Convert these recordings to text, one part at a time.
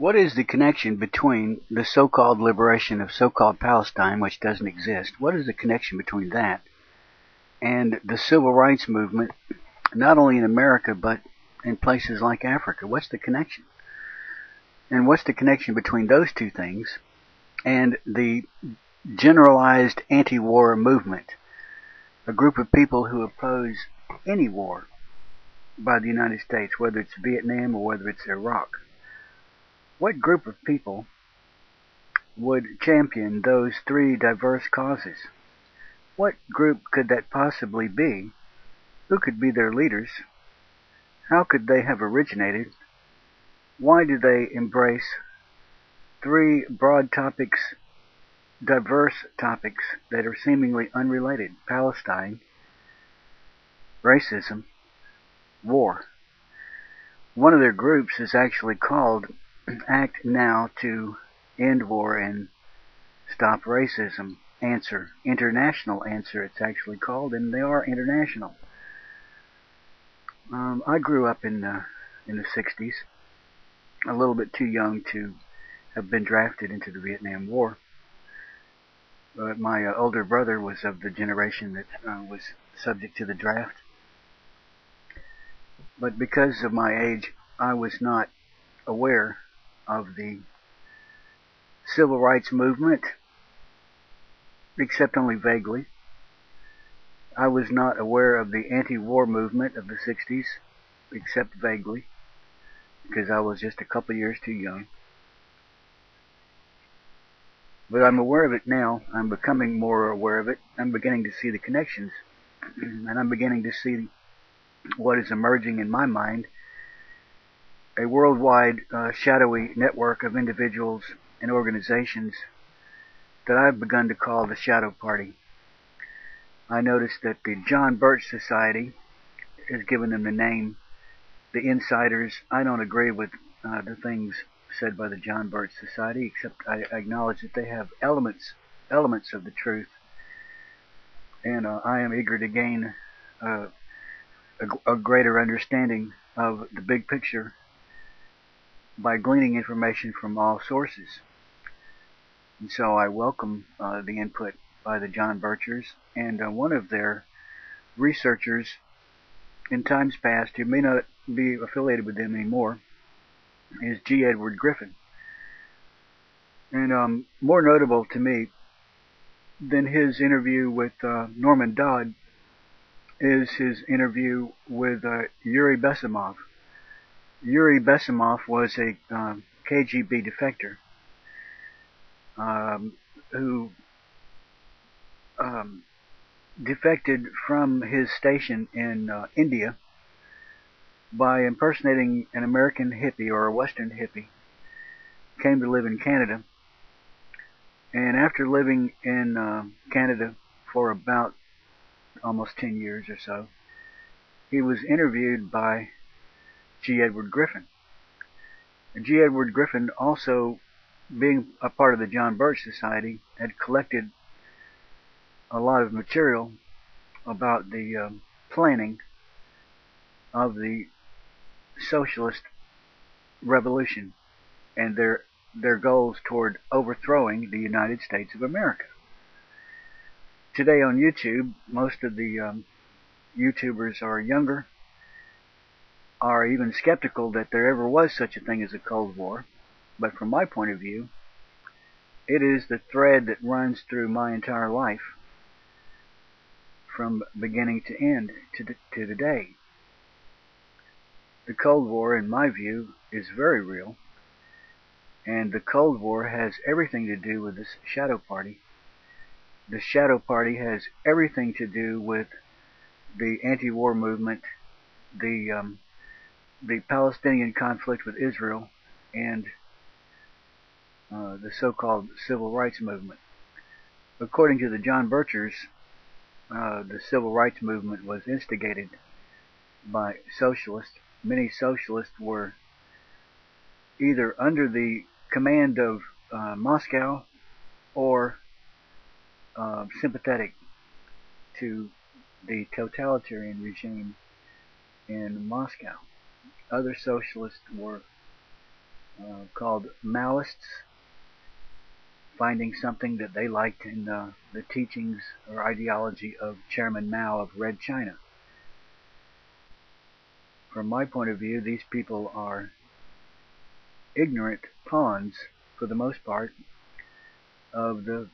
What is the connection between the so-called liberation of so-called Palestine, which doesn't exist? What is the connection between that and the civil rights movement, not only in America, but in places like Africa? What's the connection? And what's the connection between those two things and the generalized anti-war movement, a group of people who oppose any war by the United States, whether it's Vietnam or whether it's Iraq? What group of people would champion those three diverse causes? What group could that possibly be? Who could be their leaders? How could they have originated? Why do they embrace three broad topics, diverse topics that are seemingly unrelated? Palestine, racism, war. One of their groups is actually called Act Now to End War and Stop Racism. Answer. International Answer, it's actually called, and they are international. I grew up in the 60s, a little bit too young to have been drafted into the Vietnam War. But my older brother was of the generation that was subject to the draft. But because of my age, I was not aware of the civil rights movement, except only vaguely. I was not aware of the anti-war movement of the 60s, except vaguely, because I was just a couple years too young. But I'm aware of it now. I'm becoming more aware of it. I'm beginning to see the connections, and I'm beginning to see what is emerging in my mind, a worldwide shadowy network of individuals and organizations that I've begun to call the Shadow Party. I noticed that the John Birch Society has given them the name the Insiders. I don't agree with the things said by the John Birch Society, except I acknowledge that they have elements of the truth, and I am eager to gain a greater understanding of the big picture by gleaning information from all sources. And so I welcome the input by the John Birchers, and one of their researchers in times past, who may not be affiliated with them anymore, is G. Edward Griffin. And more notable to me than his interview with Norman Dodd is his interview with Yuri Besimov. Yuri Besimov was a KGB defector who defected from his station in India by impersonating an American hippie or a Western hippie, came to live in Canada, and after living in Canada for about almost 10 years or so, he was interviewed by G. Edward Griffin. And G. Edward Griffin, also being a part of the John Birch Society, had collected a lot of material about the planning of the socialist revolution and their goals toward overthrowing the United States of America. Today on YouTube, most of the YouTubers are younger, are even skeptical that there ever was such a thing as a Cold War. But from my point of view, it is the thread that runs through my entire life, from beginning to end to today. The Cold War, in my view, is very real, and the Cold War has everything to do with this Shadow Party. The Shadow Party has everything to do with the anti-war movement, the Palestinian conflict with Israel, and the so-called civil rights movement. According to the John Birchers, the civil rights movement was instigated by socialists. Many socialists were either under the command of Moscow or sympathetic to the totalitarian regime in Moscow. Other socialists were called Maoists, finding something that they liked in the teachings or ideology of Chairman Mao of Red China. From my point of view, these people are ignorant pawns, for the most part, of the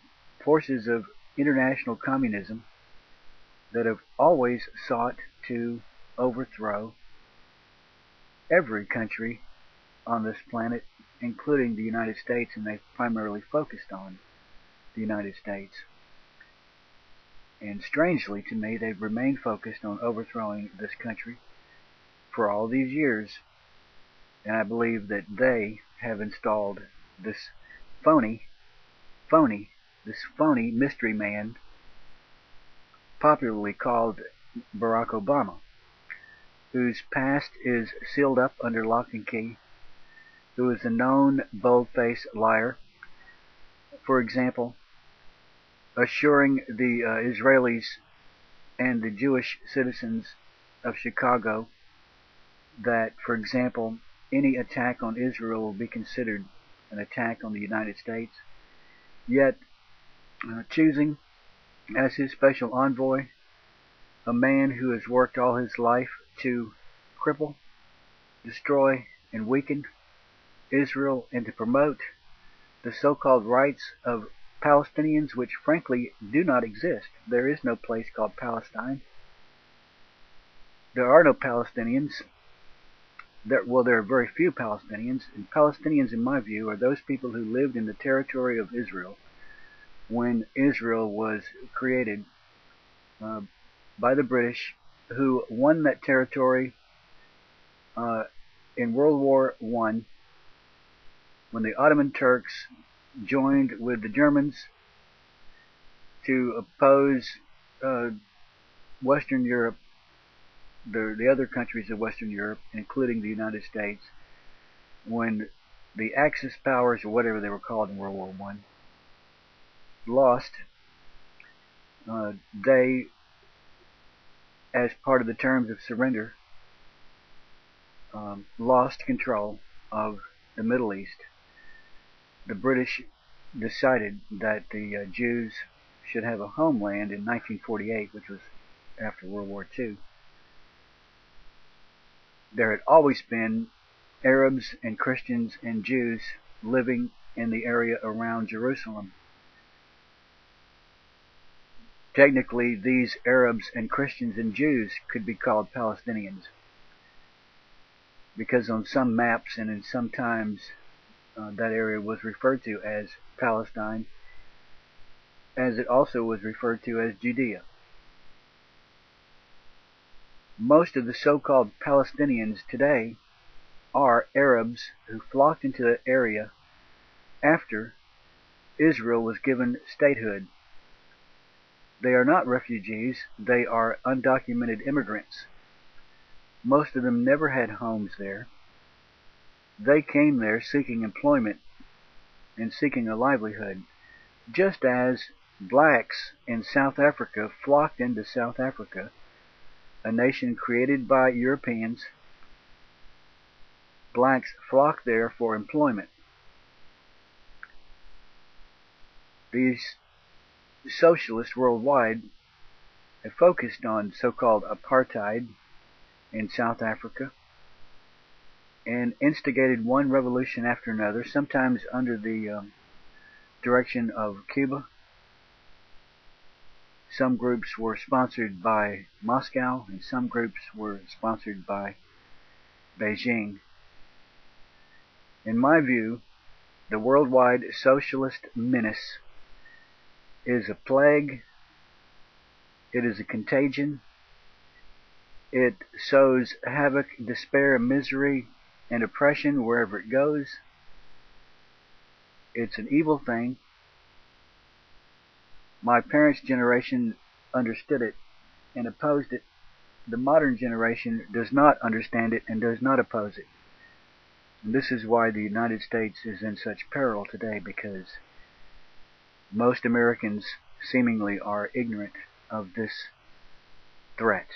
forces of international communism that have always sought to overthrow every country on this planet, including the United States, and they've primarily focused on the United States. And strangely to me, they've remained focused on overthrowing this country for all these years, and I believe that they have installed this phony mystery man, popularly called Barack Obama, whose past is sealed up under lock and key, who is a known bold-faced liar. For example, assuring the Israelis and the Jewish citizens of Chicago that, for example, any attack on Israel will be considered an attack on the United States, yet choosing as his special envoy a man who has worked all his life to cripple, destroy, and weaken Israel, and to promote the so-called rights of Palestinians, which frankly do not exist. There is no place called Palestine. There are no Palestinians. There are very few Palestinians, and Palestinians, in my view, are those people who lived in the territory of Israel when Israel was created by the British, who won that territory in World War I, when the Ottoman Turks joined with the Germans to oppose Western Europe, the other countries of Western Europe, including the United States, when the Axis powers, or whatever they were called in World War I, lost. They, as part of the terms of surrender, lost control of the Middle East. The British decided that the Jews should have a homeland in 1948, which was after World War II. There had always been Arabs and Christians and Jews living in the area around Jerusalem. Technically, these Arabs and Christians and Jews could be called Palestinians, because on some maps and in some times that area was referred to as Palestine, as it also was referred to as Judea. Most of the so-called Palestinians today are Arabs who flocked into the area after Israel was given statehood. They are not refugees, they are undocumented immigrants. Most of them never had homes there. They came there seeking employment and seeking a livelihood, just as blacks in South Africa flocked into South Africa, a nation created by Europeans. Blacks flocked there for employment. These socialists worldwide have focused on so-called apartheid in South Africa and instigated one revolution after another, sometimes under the direction of Cuba. Some groups were sponsored by Moscow, and some groups were sponsored by Beijing. In my view, the worldwide socialist menace is a plague. It is a contagion. It sows havoc, despair, misery, and oppression wherever it goes. It's an evil thing. My parents' generation understood it and opposed it. The modern generation does not understand it and does not oppose it. And this is why the United States is in such peril today, because most Americans seemingly are ignorant of this threat.